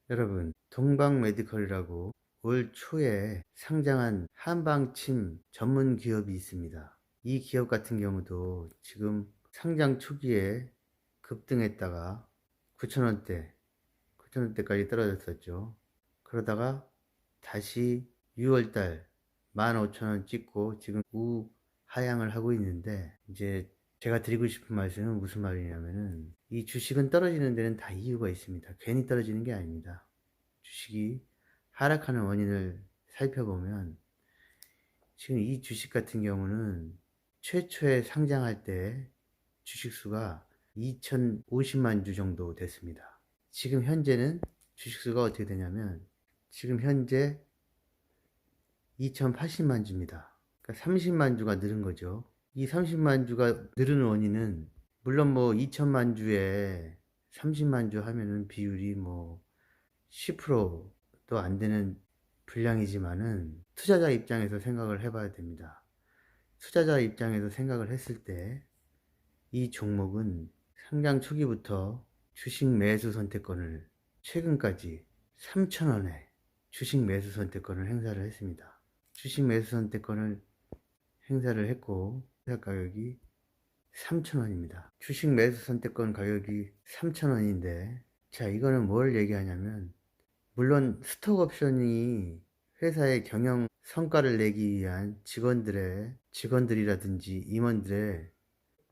여러분, 동방메디컬이라고 올 초에 상장한 한방침 전문 기업이 있습니다. 이 기업 같은 경우도 지금 상장 초기에 급등했다가 9,000원대까지 떨어졌었죠. 그러다가 다시 6월달 15,000원 찍고 지금 우하향을 하고 있는데, 이제 제가 드리고 싶은 말씀은 무슨 말이냐면은, 이 주식은 떨어지는 데는 다 이유가 있습니다. 괜히 떨어지는 게 아닙니다. 주식이 하락하는 원인을 살펴보면, 지금 이 주식 같은 경우는 최초에 상장할 때 주식수가 2,050만 주 정도 됐습니다. 지금 현재는 주식수가 어떻게 되냐면, 지금 현재 2,080만 주입니다. 그러니까 30만 주가 늘은 거죠. 이 30만 주가 늘은 원인은, 물론 뭐 2천만 주에 30만 주 하면은 비율이 뭐 10%도 안 되는 분량이지만은, 투자자 입장에서 생각을 해봐야 됩니다. 투자자 입장에서 생각을 했을 때 이 종목은 상장 초기부터 주식 매수 선택권을 최근까지 3,000원에 주식 매수 선택권을 행사를 했습니다. 주식 매수 선택권을 행사를 했고, 회사 가격이 3,000원입니다. 주식 매수 선택권 가격이 3,000원인데, 자, 이거는 뭘 얘기하냐면, 물론 스톡 옵션이 회사의 경영 성과를 내기 위한 직원들이라든지 임원들의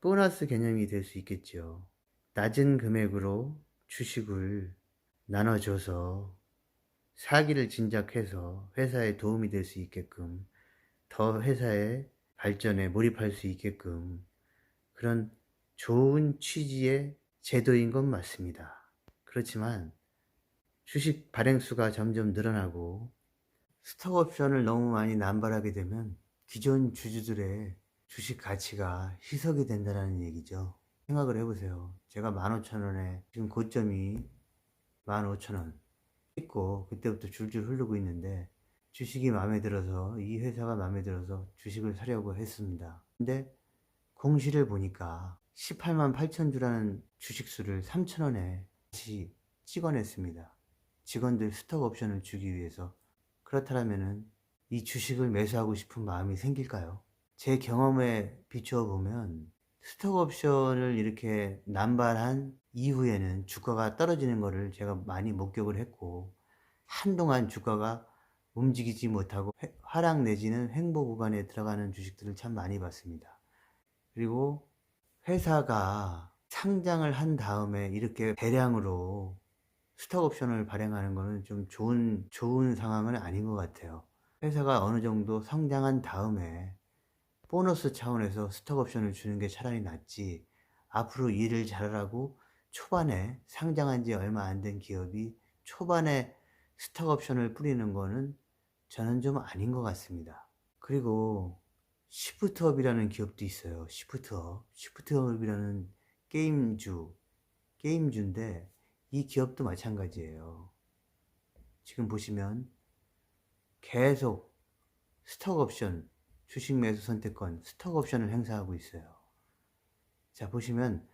보너스 개념이 될 수 있겠죠. 낮은 금액으로 주식을 나눠줘서 사기를 진작해서 회사에 도움이 될 수 있게끔, 더 회사의 발전에 몰입할 수 있게끔, 그런 좋은 취지의 제도인 건 맞습니다. 그렇지만 주식 발행수가 점점 늘어나고 스톡옵션을 너무 많이 남발하게 되면 기존 주주들의 주식 가치가 희석이 된다는 얘기죠. 생각을 해보세요. 제가 15,000원에 지금 고점이 15,000원 있고, 그때부터 줄줄 흐르고 있는데, 주식이 마음에 들어서, 이 회사가 마음에 들어서 주식을 사려고 했습니다. 근데 공시를 보니까 18만 8천 주라는 주식수를 3,000원에 다시 찍어냈습니다. 직원들 스톡 옵션을 주기 위해서. 그렇다면은 이 주식을 매수하고 싶은 마음이 생길까요? 제 경험에 비추어 보면 스톡 옵션을 이렇게 남발한 이후에는 주가가 떨어지는 것을 제가 많이 목격을 했고, 한동안 주가가 움직이지 못하고 하락 내지는 횡보 구간에 들어가는 주식들을 참 많이 봤습니다. 그리고 회사가 상장을 한 다음에 이렇게 대량으로 스톡 옵션을 발행하는 거는 좀 좋은 상황은 아닌 것 같아요. 회사가 어느 정도 성장한 다음에 보너스 차원에서 스톡 옵션을 주는 게 차라리 낫지, 앞으로 일을 잘하라고 초반에, 상장한 지 얼마 안 된 기업이 초반에 스톡 옵션을 뿌리는 거는 저는 좀 아닌 것 같습니다. 그리고 시프트업이라는 기업도 있어요. 시프트업이라는 게임주인데, 이 기업도 마찬가지예요. 지금 보시면 계속 스톡 옵션, 주식 매수 선택권, 스톡 옵션을 행사하고 있어요. 자, 보시면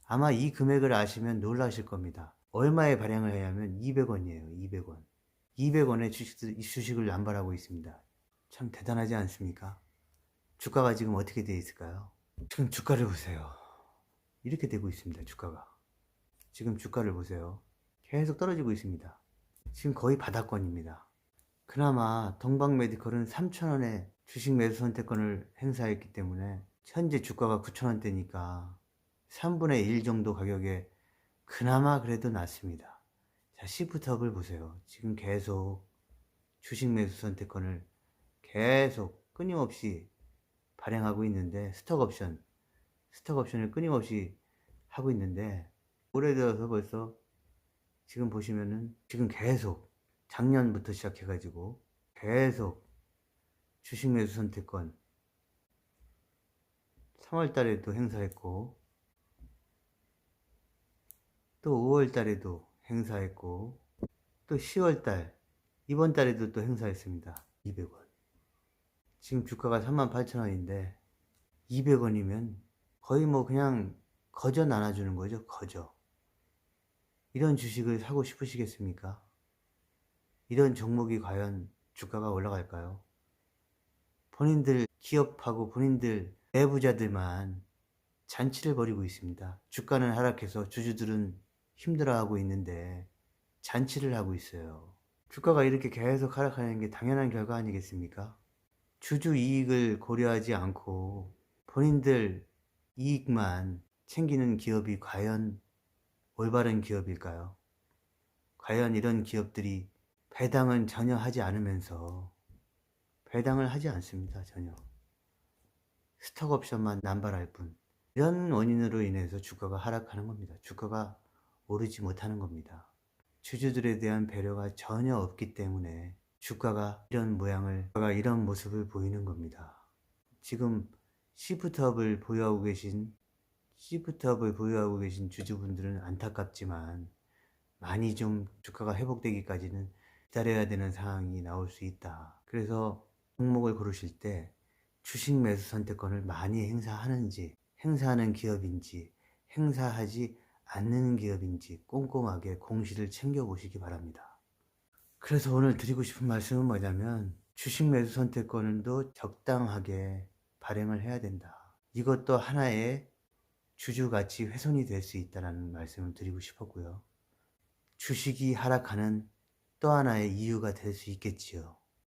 아마 이 금액을 아시면 놀라실 겁니다. 얼마에 발행을 해야 하면 200원이에요. 200원. 200원에 주식을 남발하고 있습니다. 참 대단하지 않습니까? 주가가 지금 어떻게 되어 있을까요? 지금 주가를 보세요. 이렇게 되고 있습니다. 주가가. 지금 주가를 보세요. 계속 떨어지고 있습니다. 지금 거의 바닥권입니다. 그나마 동방메디컬은 3,000원에 주식 매수 선택권을 행사했기 때문에 현재 주가가 9,000원대니까 3분의 1 정도 가격에 그나마 그래도 낫습니다. 자, 시프트업을 보세요. 지금 계속 주식 매수 선택권을 계속 끊임없이 발행하고 있는데, 스톡옵션을 끊임없이 하고 있는데, 올해 들어서 벌써 지금 보시면은 지금 계속 작년부터 시작해가지고 계속 주식 매수 선택권 3월 달에도 행사했고, 또 5월 달에도 행사했고, 또 10월 달, 이번 달에도 또 행사했습니다. 200원. 지금 주가가 38,000원인데 200원이면 거의 뭐 그냥 거저 나눠주는 거죠. 거저. 이런 주식을 사고 싶으시겠습니까? 이런 종목이 과연 주가가 올라갈까요? 본인들 기업하고 본인들 내부자들만 잔치를 벌이고 있습니다. 주가는 하락해서 주주들은 힘들어하고 있는데 잔치를 하고 있어요. 주가가 이렇게 계속 하락하는 게 당연한 결과 아니겠습니까? 주주 이익을 고려하지 않고 본인들 이익만 챙기는 기업이 과연 올바른 기업일까요? 과연 이런 기업들이 배당은 전혀 하지 않으면서 배당을 하지 않습니다. 전혀. 스톡옵션만 남발할 뿐. 이런 원인으로 인해서 주가가 하락하는 겁니다. 주가가 오르지 못하는 겁니다. 주주들에 대한 배려가 전혀 없기 때문에 주가가 이런 모양을, 주가가 이런 모습을 보이는 겁니다. 지금 시프트업을 보유하고 계신 주주분들은 안타깝지만 많이 좀 주가가 회복되기까지는 기다려야 되는 상황이 나올 수 있다. 그래서 종목을 고르실 때 주식 매수 선택권을 많이 행사하는지, 행사하는 기업인지, 행사하지 않는 기업인지 꼼꼼하게 공시를 챙겨보시기 바랍니다. 그래서 오늘 드리고 싶은 말씀은 뭐냐면 주식 매수 선택권도 적당하게 발행을 해야 된다. 이것도 하나의 주주가치 훼손이 될 수 있다는 말씀을 드리고 싶었고요. 주식이 하락하는 또 하나의 이유가 될 수 있겠지요.